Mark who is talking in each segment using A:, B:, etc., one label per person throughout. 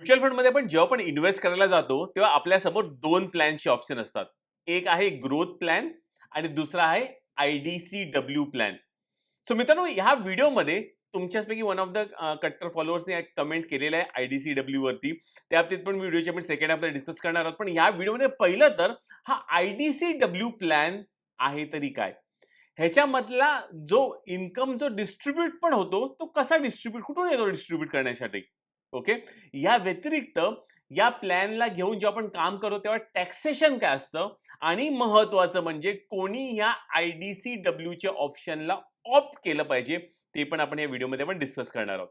A: Mutual फंडमध्ये आपण जेव्हा पण इन्व्हेस्ट करायला जातो, तेव्हा आपल्यासमोर 2 प्लॅन्सचे ऑप्शन असतात. एक आहे ग्रोथ प्लॅन आणि दुसरा आहे आय-डी-सी-डब्ल्यू प्लॅन. सो मित्रांनो, ह्या व्हिडिओमध्ये तुमच्याचपैकी वन ऑफ द कट्टर फॉलोअर्सने एक कमेंट केलेलं आहे आय-डी-सी-डब्ल्यू वरती. त्या बाबतीत पण व्हिडिओची आपण सेकंड हाल्फमध्ये डिस्कस करणार आहोत. पण या व्हिडिओमध्ये पहिलं तर हा आय-डी-सी-डब्ल्यू प्लॅन आहे तरी काय? ह्याच्यामधला जो इन्कम जो डिस्ट्रिब्यूट पण होतो, तो कसा डिस्ट्रिब्यूट कुठून येतो डिस्ट्रिब्यूट करण्यासाठी? ओके. या व्यतिरिक्त या प्लॅनला घेऊन जेव्हा आपण काम करतो तेव्हा टॅक्सेशन काय असतं आणि महत्वाचं म्हणजे कोणी या आय-डी-सी-डब्ल्यूच्या ऑप्शनला ऑप्ट केलं पाहिजे ते पण आपण या व्हिडिओमध्ये आपण डिस्कस करणार आहोत.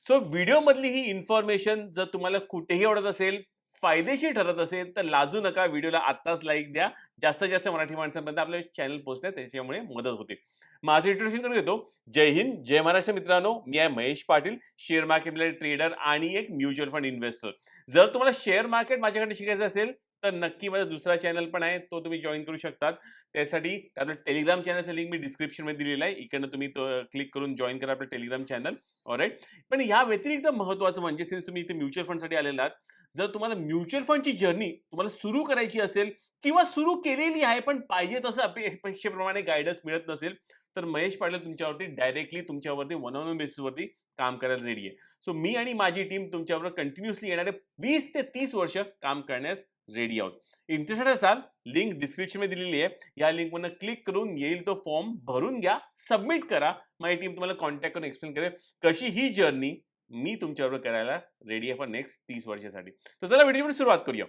A: सो व्हिडिओमधली ही इन्फॉर्मेशन जर तुम्हाला कुठेही आवडत असेल, फायदेशीर ठरत असेल तर लाजू नका, व्हिडिओला आत्ताच लाईक द्या. जास्तीत जास्त मराठी माणसांपर्यंत आपल्या चॅनल पोहोचण्यात त्याच्यामुळे मदत होते. माझं इंट्रोडक्शन करून घेतो. जय हिंद, जय महाराष्ट्र मित्रांनो. मी आहे महेश पाटील, शेअर मार्केटमधले ट्रेडर आणि एक म्युच्युअल फंड इन्व्हेस्टर. जर तुम्हाला शेअर मार्केट माझ्याकडे शिकायचं असेल तर नक्की माझा दुसरा चॅनल पण आहे, तो तुम्ही जॉइन करू शकतात. त्यासाठी आपलं टेलिग्राम चॅनलचं लिंक मी डिस्क्रिप्शनमध्ये दिलेलं आहे. इकडनं तुम्ही तो क्लिक करून जॉइन करा आपलं टेलिग्राम चॅनल. ऑलराईट. पण या व्यतिरिक्त महत्त्वाचं म्हणजे सिन्स तुम्ही इथे म्युच्युअल फंडसाठी आलेला आहात, जर तुम्हाला म्युच्युअल फंडची जर्नी तुम्हाला सुरू करायची असेल किंवा सुरू केलेली आहे पण पाहिजे तसं अपेक्षेप्रमाणे गाईडन्स मिळत नसेल, तर महेश पाटील तुमच्यावरती डायरेक्टली तुमच्यावरती वन ऑन वन बेसिसवरती काम करायला रेडी आहे. सो मी आणि माझी टीम तुमच्याबरोबर कंटिन्युअसली येणारे 20 ते 30 वर्ष काम करण्यास रेडी आहोत. इंटरेस्टेड असाल, लिंक डिस्क्रिप्शनमध्ये दिलेली आहे. या लिंकवरनं क्लिक करून येईल तो फॉर्म भरून घ्या, सबमिट करा. माझी टीम तुम्हाला कॉन्टॅक्ट करून एक्सप्लेन करेल कशी ही जर्नी मी तुमच्याबरोबर करायला रेडी आहे फॉर नेक्स्ट 30 वर्षासाठी. तर चला व्हिडिओची सुरुवात करूया.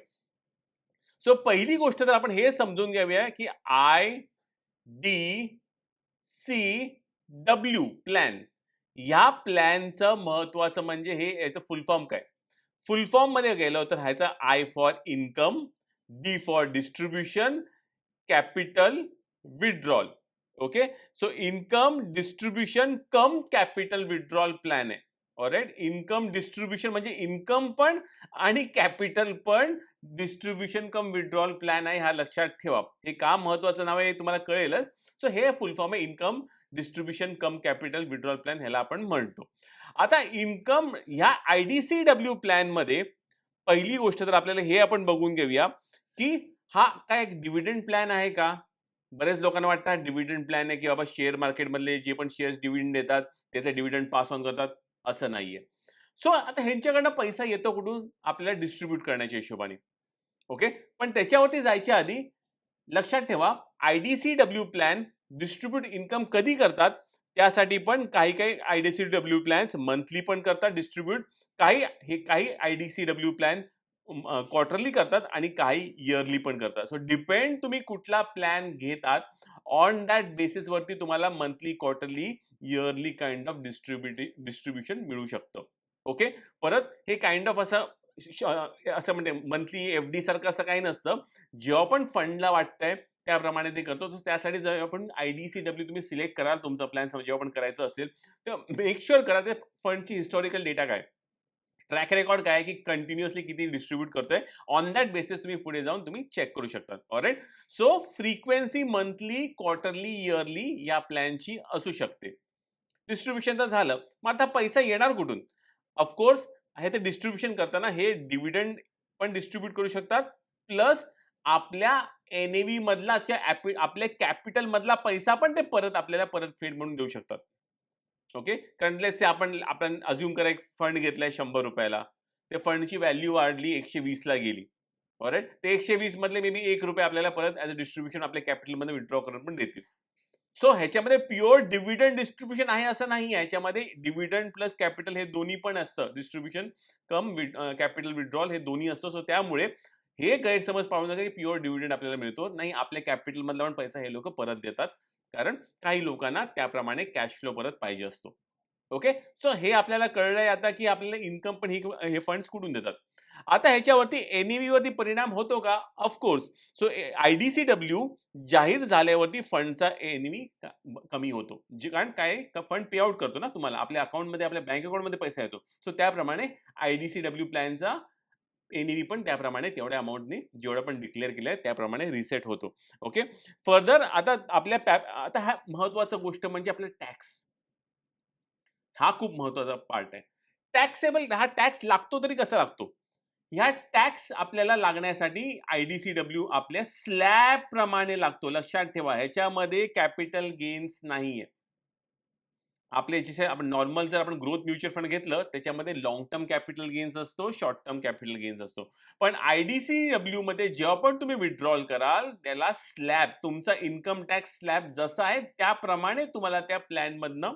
A: सो पहिली गोष्ट तर आपण हे समजून घ्यावी की आय-डी-सी-डब्ल्यू प्लॅन, या प्लॅनचं महत्वाचं म्हणजे हे याचं फुल फॉर्म काय? फुल फॉर्म मध्ये गेलो तर ह्याचा I for income, D for distribution, capital, withdrawal. Okay. So income distribution come capital withdrawal plan आहे. ऑलराईट. इन्कम डिस्ट्रीब्युशन म्हणजे इन्कम पण आणि कॅपिटल पण डिस्ट्रीब्युशन कम विथड्रॉल प्लॅन आहे, हा लक्षात ठेवा. हे का महत्वाचं नाव आहे हे तुम्हाला कळेलच. सो हे फुल फॉर्म आहे इन्कम डिस्ट्रीब्युशन कम कॅपिटल विथड्रॉल प्लॅन, ह्याला आपण म्हणतो. आता इन्कम ह्या आय-डी-सी-डब्ल्यू प्लॅन मध्ये पहिली गोष्ट तर आपल्याला हे आपण बघून घेऊया की हा काय डिव्हिडंड प्लॅन आहे का? बरेच लोकांना वाटतं हा डिव्हिडंड प्लॅन आहे की बाबा शेअर मार्केटमधले जे पण शेअर्स डिव्हिडंड देतात त्याचे डिव्हिडंड पास ऑन करतात, असं नाहीये. सो आता ह्यांच्याकडनं पैसा येतो कुठून? आपल्याला डिस्ट्रीब्यूट करण्याच्या हिशोबाने. ओके. पण त्याच्यावरती जायच्या आधी लक्षात ठेवा, आय-डी-सी-डब्ल्यू प्लॅन डिस्ट्रीब्यूट इन्कम कधी करतात? त्यासाठी पण काही आय-डी-सी-डब्ल्यू प्लॅन्स मंथली पण करतात डिस्ट्रीब्यूट. काही आय-डी-सी-डब्ल्यू प्लॅन क्वार्टरली करतात आणि काही इयरली पण करतात. सो डिपेंड तुम्ही कुठला प्लॅन घेतात, ऑन दॅट बेसिस वरती तुम्हाला monthly, quarterly, yearly kind of distribution मिळू शकतं. ओके. परत हे काइंड ऑफ असं म्हणजे मंथली एफ-डी सारखं असं काही नसतं. जेव्हा पण फंडला वाटतंय त्याप्रमाणे ते करतो. त्यासाठी जर आपण आय-डी-सी-डब्ल्यू तुम्ही सिलेक्ट कराल तुमचा प्लॅन जेव्हा पण करायचं असेल, तर मेक शुअर करा ते फंडची हिस्टॉरिकल डेटा काय, ट्रॅक रेकॉर्ड काय आहे की कंटिन्युअसली किती डिस्ट्रीब्यूट करतोय. ऑन दॅट बेसिस तुम्ही पुढे जाऊन तुम्ही चेक करू शकता. All right. So frequency monthly, quarterly, yearly या प्लॅनची असू शकते. डिस्ट्रीब्युशन तर झालं. मग आता पैसा येणार कुठून? ऑफकोर्स हे ते डिस्ट्रीब्युशन करताना हे डिव्हिडंड पण डिस्ट्रीब्यूट करू शकतात, प्लस आपल्या एन-ए-व्ही मधला किंवा आपल्या कॅपिटल मधला पैसा पण ते परत आपल्याला परतफेड म्हणून देऊ शकतात. ओके. कारण लेट्स से आपण अज्युम करा एक फंड घेतलाय ₹100. त्या फंडची व्हॅल्यू वाढली 120 ला गेली. ऑलराईट. ते 120 मधले मे बी ₹1 आपल्याला परत ॲज अ डिस्ट्रीब्युशन आपल्या कॅपिटलमध्ये विथड्रॉ करून पण देतील. सो ह्याच्यामध्ये प्युअर डिव्हिडंड डिस्ट्रीब्युशन आहे असं नाही. ह्याच्यामध्ये डिव्हिडंड प्लस कॅपिटल हे दोन्ही पण असतं. डिस्ट्रीब्युशन कम कॅपिटल विथड्रॉल हे दोन्ही असतं. सो त्यामुळे हे गैरसमज पाळू नका की प्युअर डिव्हिडंड आपल्याला मिळतो. नाही, आपल्या कॅपिटल मधला पण पैसा हे लोक परत देतात. कारण काही लोकांना त्याप्रमाणे कॅश फ्लो परत पाहिजे असतो. ओके. सो हे आपल्याला कळलंय आता की आपल्याला इन्कम पण हे फंड्स कुठून देतात. आता ह्याच्यावरती एन-ई-व्ही वरती परिणाम होतो का? ऑफकोर्स. सो आय-डी-सी-डब्ल्यू जाहीर झाल्यावरती फंडचा एन-ई-व्ही कमी होतो. कारण काय फंड पे आउट करतो ना तुम्हाला, आपल्या अकाउंटमध्ये, आपल्या बँक अकाउंटमध्ये पैसा येतो. सो त्याप्रमाणे आय-डी-सी-डब्ल्यू प्लॅनचा एन-ई-व्ही पण त्याप्रमाणे तेवढ्या अमाउंटने जेवढं पण डिक्लेअर केलंय त्याप्रमाणे रिसेट होतो. ओके. फर्दर आता आता हा महत्वाचा गोष्ट म्हणजे आपला टॅक्स. हा खूप महत्वाचा पार्ट आहे. टॅक्सेबल, हा टॅक्स लागतो तरी कसा लागतो? ह्या टॅक्स आपल्याला लागण्यासाठी आयडीसीडब्ल्यू आपल्या स्लॅब प्रमाणे लागतो. लक्षात ठेवा, ह्याच्यामध्ये कॅपिटल गेन्स नाहीये. आपले जसे आपण नॉर्मल जर आपण ग्रोथ म्युच्युअल फंड घेतलं, त्याच्यामध्ये लॉंग टर्म कॅपिटल गेन्स असतो, शॉर्ट टर्म कॅपिटल गेन्स असतो. पण आयडीसीडब्ल्यू मध्ये जेव्हा पण तुम्ही विथड्रॉल कराल, त्याला स्लॅब, तुमचा इन्कम टॅक्स स्लॅब जसा आहे त्याप्रमाणे तुम्हाला त्या प्लॅन मधनं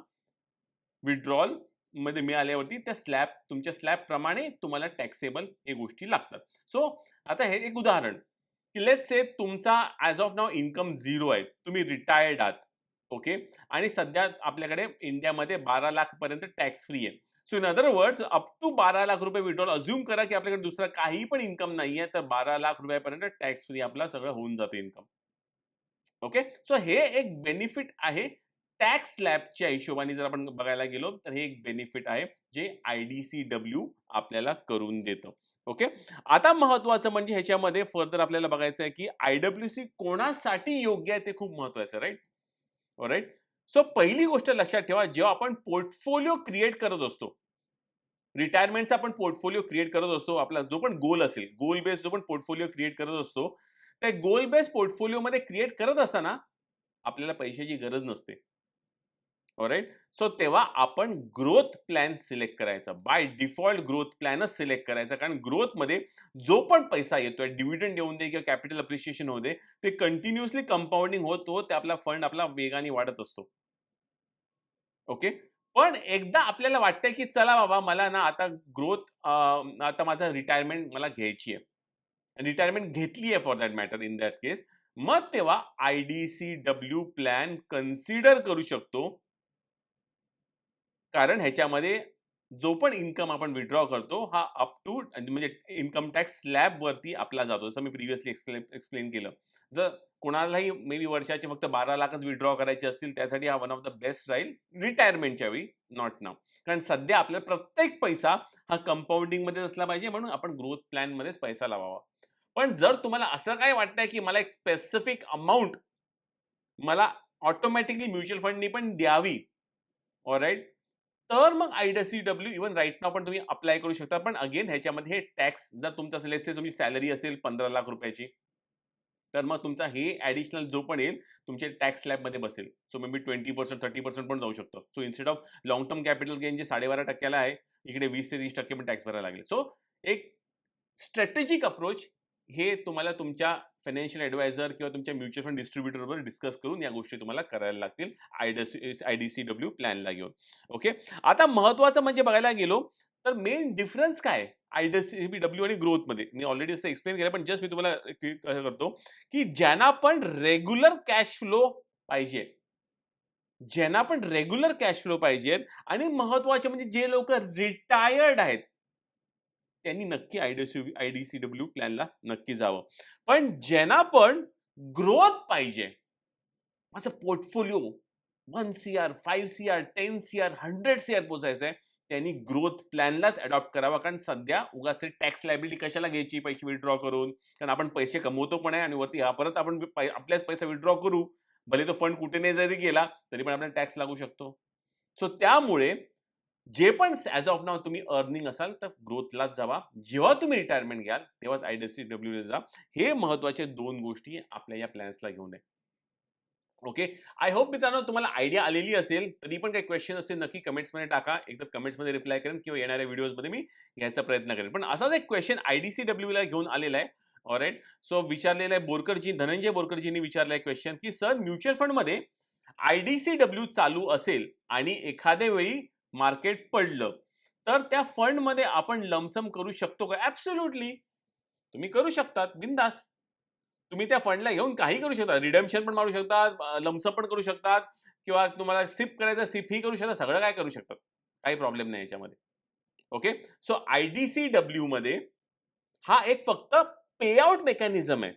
A: विथड्रॉल मध्ये मिळाल्यावरती त्या स्लॅब, तुमच्या स्लॅब प्रमाणे तुम्हाला टॅक्सेबल हे गोष्टी लागतात. सो आता हे एक उदाहरण, की लेट्स से तुमचा ॲज ऑफ नाऊ इन्कम 0 आहे, तुम्ही रिटायर्ड आहात. ओके, आणि सध्या आपल्याकडे इंडियामध्ये 12 लाख पर्यंत टॅक्स फ्री आहे. So in other words, up to 12 lakh रुपये विड्रॉल, अज्युम करा की आपल्याकडे दुसरा काही पण इन्कम नाहीये, तर 12 लाख रुपयापर्यंत टॅक्स फ्री आपला सगळं होऊन जातं इन्कम. ओके, सो हे एक बेनिफिट आहे. टॅक्स स्लॅबच्या हिशोबाने जर आपण बघायला गेलो तर हे एक बेनिफिट आहे जे आयडीसीडब्ल्यू आपल्याला करून देतं. ओके, आता महत्वाचं म्हणजे ह्याच्यामध्ये फर्दर आपल्याला बघायचं आहे की आयडब्ल्यूसी कोणासाठी योग्य आहे ते खूप महत्वाचं आहे, राईट? ऑलराईट. सो पहिली गोष्ट लक्षात ठेवा, जेव्हा आपण पोर्टफोलिओ क्रिएट करत असतो, रिटायरमेंटचा आपण पोर्टफोलिओ क्रिएट करत असतो, आपला जो पण गोल असेल, गोल बेस्ड जो पण पोर्टफोलिओ क्रिएट करत असतो, त्या गोल बेस्ड पोर्टफोलिओ मध्ये क्रिएट करत असताना आपल्याला पैशाची गरज नसते. ऑलराईट. सो तेव्हा आपण ग्रोथ प्लॅन सिलेक्ट करायचा, बाय डिफॉल्ट ग्रोथ प्लॅनच सिलेक्ट करायचा, कारण ग्रोथ मध्ये जो पण पैसा येतोय, डिव्हिडंड येऊन दे किंवा कॅपिटल अप्रिशिएशन होऊ दे, ते कंटिन्युअसली कंपाऊंडिंग होत होत आपला फंड आपला वेगाने वाढत असतो. ओके, पण एकदा आपल्याला वाटतंय की चला बाबा, मला ना आता ग्रोथ, आता माझा रिटायरमेंट मला घ्यायची आहे, रिटायरमेंट घेतली आहे for that matter, in that case मग तेव्हा आयडीसीडब्ल्यू प्लॅन कन्सिडर करू शकतो, कारण ह्याच्यामध्ये जो पण इन्कम आपण विथड्रॉ करतो हा अप टू, म्हणजे इन्कम टॅक्स स्लॅब वरती आपला जातो, जसं मी प्रिव्हियसली एक्सप्लेन केलं. जर कोणालाही मे बी वर्षाचे फक्त 12 लाखच विथड्रॉ करायचे असतील, त्यासाठी हा वन ऑफ द बेस्ट राहील रिटायरमेंटच्या वेळी, नॉट नाव. कारण सध्या आपला प्रत्येक पैसा हा कंपाऊंडिंग मध्ये असला पाहिजे, म्हणून आपण ग्रोथ प्लॅन मध्येच पैसा लावावा. पण जर तुम्हाला असं काय वाटतंय की मला एक स्पेसिफिक अमाऊंट मला ऑटोमॅटिकली म्युच्युअल फंडनी पण द्यावी, ऑलराईट, तर मग आयडीसीडब्ल्यू इव्हन राईट नाव पण तुम्ही अप्लाय करू शकता. पण अगेन ह्याच्यामध्ये हे टॅक्स, जर तुमचा लेट्स से तुमची सॅलरी असेल 15 लाख रुपयाची, तर मग तुमचा हे ॲडिशनल जो पण येईल तुमच्या टॅक्स स्लॅबमध्ये बसेल. सो मे बी 20%, 30% पण जाऊ शकतो. So instead of long term capital gain जे 12.5% आहे, इकडे 20 ते 30% पण टॅक्स भरायला लागेल. सो एक स्ट्रॅटेजिक अप्रोच हे तुम्हाला तुमच्या फायनान्शियल ॲडवायझर किंवा तुमच्या म्युच्युअल फंड डिस्ट्रिब्युटर बरोबर डिस्कस करून या गोष्टी तुम्हाला करायला लागतील आयडीसीडब्ल्यू प्लॅनला घेऊन. ओके, आता महत्वाचं म्हणजे बघायला गेलो तर मेन डिफरन्स काय आहे आयडीसीडब्ल्यू आणि ग्रोथ मध्ये, मी ऑलरेडी असं एक्सप्लेन केलं, पण जस्ट मी तुम्हाला करतो की ज्यांना पण रेग्युलर कॅश फ्लो पाहिजे, ज्यांना पण रेग्युलर कॅश फ्लो पाहिजेत, आणि महत्वाचे म्हणजे जे लोक रिटायर्ड आहेत, त्यांनी नक्की आयडीसीडब्ल्यू प्लॅनला नक्की जावं. पण ज्यांना पण ग्रोथ पाहिजे, असं portfolio 1 CR, 5 CR, 10 CR, 100 CR पोचायचं आहे, त्यांनी ग्रोथ प्लॅनलाच अडॉप्ट करावा. कारण सध्या उगाच टॅक्स लायबिलिटी कशाला घ्यायची पैसे विथड्रॉ करून, कारण आपण पैसे कमवतो पण आहे आणि वरती हा परत आपण आपल्याच पैसा विथड्रॉ करू, भले तो फंड कुठे नाही जरी गेला तरी पण आपल्याला टॅक्स लागू शकतो. सो त्यामुळे जे पण ॲज ऑफ नाऊ तुम्ही अर्निंग असाल तर ग्रोथलाच जावा. जेव्हा तुम्ही रिटायरमेंट घ्याल तेव्हाच आयडीसीडब्ल्यूला जा. हे महत्वाचे 2 गोष्टी आपल्या या प्लॅन्सला घेऊन आहे. ओके, आय होप मित्रांनो तुम्हाला आयडिया आलेली असेल. तरी पण काही क्वेश्चन असेल नक्की कमेंट्समध्ये टाका. एकतर कमेंट्समध्ये रिप्लाय करेन किंवा येणाऱ्या व्हिडिओजमध्ये मी घ्यायचा प्रयत्न करेन. पण असाच एक क्वेश्चन आयडीसीडब्ल्यूला घेऊन आलेला आहे. ऑलराईट, सो विचारलेला आहे बोरकरजी, धनंजय बोरकरजींनी विचारलाय क्वेश्चन, की सर म्युच्युअल फंडमध्ये आयडीसीडब्ल्यू चालू असेल आणि एखाद्या वेळी मार्केट पडलं, तर त्या फंडमध्ये आपण लमसम करू शकतो का? ॲब्सोल्युटली तुम्ही करू शकतात, बिनधास्त. तुम्ही त्या फंडला घेऊन काही करू शकता, रिडेम्पशन पण मारू शकतात, लमसम पण करू शकतात, किंवा तुम्हाला सिप करायचं सिप ही करू शकता, सगळं काय करू शकतात, काही प्रॉब्लेम नाही याच्यामध्ये. ओके, सो आयडीसीडब्ल्यू मध्ये हा एक फक्त पेआउट मेकॅनिझम आहे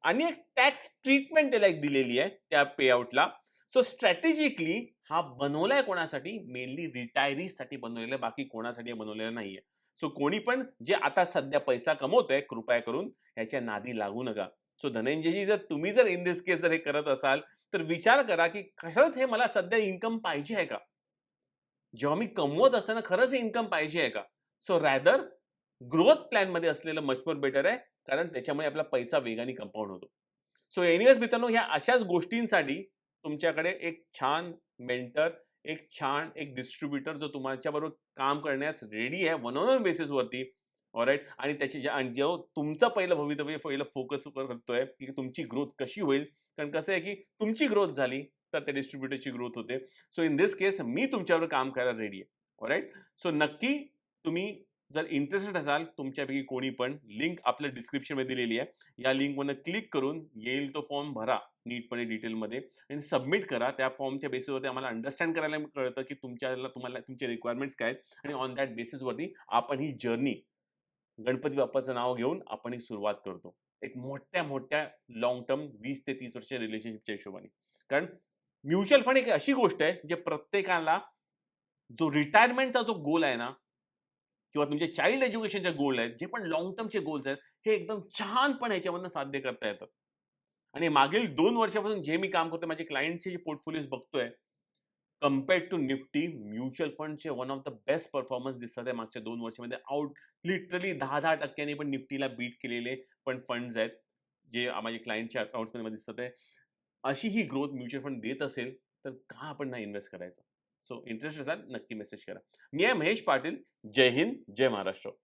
A: आणि एक टॅक्स ट्रीटमेंट त्याला एक दिलेली आहे त्या पेआउटला. सो स्ट्रॅटेजिकली हा बनवलाय कोणासाठी? मेनली रिटायरीसाठी बनवलेला आहे, बाकी कोणासाठी बनवलेला नाहीये. सो कोणी पण जे आता सध्या पैसा कमवतोय, कृपया करून ह्याच्या नादी लागू नका. सो धनंजयजी, जर तुम्ही जर इन दिस केस जर हे करत असाल तर विचार करा की खरंच हे मला सध्या इन्कम पाहिजे आहे का? जेव्हा मी कमवत असताना खरंच इन्कम पाहिजे आहे का? सो रॅदर ग्रोथ प्लॅनमध्ये असलेलं मच मोर बेटर आहे. कारण त्याच्यामुळे आपला पैसा वेगाने कंपाउंड होतो. सो एनिवेज मित्रांनो, ह्या अशाच गोष्टींसाठी तुमच्याकडे एक छान मेंटर, एक डिस्ट्रिब्युटर जो तुमच्याबरोबर काम करण्यास रेडी आहे वन ऑन वन बेसिसवरती. ऑलराइट. आणि त्याची आणि जो तुमचं पहिलं भवितव्य पहिलं फोकस करतोय, की तुमची ग्रोथ कशी होईल. कारण कसं आहे, की तुमची ग्रोथ झाली, तर त्या डिस्ट्रिब्युटरची ग्रोथ होते. सो इन धिस केस मी तुमच्यावर काम करायला रेडी आहे. ऑलराइट. सो नक्की तुम्ही जर इंटरेस्टेड असाल, तुमच्यापैकी कोणी पण, लिंक आपल्या डिस्क्रिप्शनमध्ये दिलेली आहे. या लिंकवरनं क्लिक करून येईल तो फॉर्म भरा नीटपणे डिटेलमध्ये आणि सबमिट करा. त्या फॉर्मच्या बेसिसवरती आम्हाला अंडरस्टँड करायला कळतं, की तुम्हाला तुमचे रिक्वायरमेंट्स काय आहेत आणि ऑन दॅट बेसिसवरती आपण ही जर्नी गणपती बाप्पाचं नाव घेऊन आपण ही सुरुवात करतो. एक मोठ्या-मोठ्या लाँग टर्म 20 ते 30 वर्ष रिलेशनशिपच्या हिशोबाने. कारण म्युच्युअल फंड एक अशी गोष्ट आहे, जे प्रत्येकाला जो रिटायरमेंटचा जो गोल आहे ना, किंवा तुमचे चाइल्ड एज्युकेशनचे गोल आहेत, जे पण लाँग टर्मचे गोल्स आहेत, हे एकदम छानपणे ह्याच्यामधनं साध्य करता येतं. आणि मागील 2 वर्षापासून जे मी काम करतोय, माझे क्लायंटचे जे पोर्टफोलिओज बघतोय, कंपेअर्ड टू निफ्टी, म्युच्युअल फंडचे one of the best performance दिसतात आहे मागच्या 2 वर्षामध्ये. लिटरली 10-10% पण निफ्टीला बीट केलेले पण फंड्स आहेत, जे माझ्या क्लायंटच्या अकाउंट्समध्ये मला दिसतात आहे. अशी ही ग्रोथ म्युच्युअल फंड देत असेल, तर का आपण नाही इन्व्हेस्ट करायचं? सो इंटरेस्ट असाल नक्की मेसेज करा. मी आहे महेश पाटील. जय हिंद, जय महाराष्ट्र.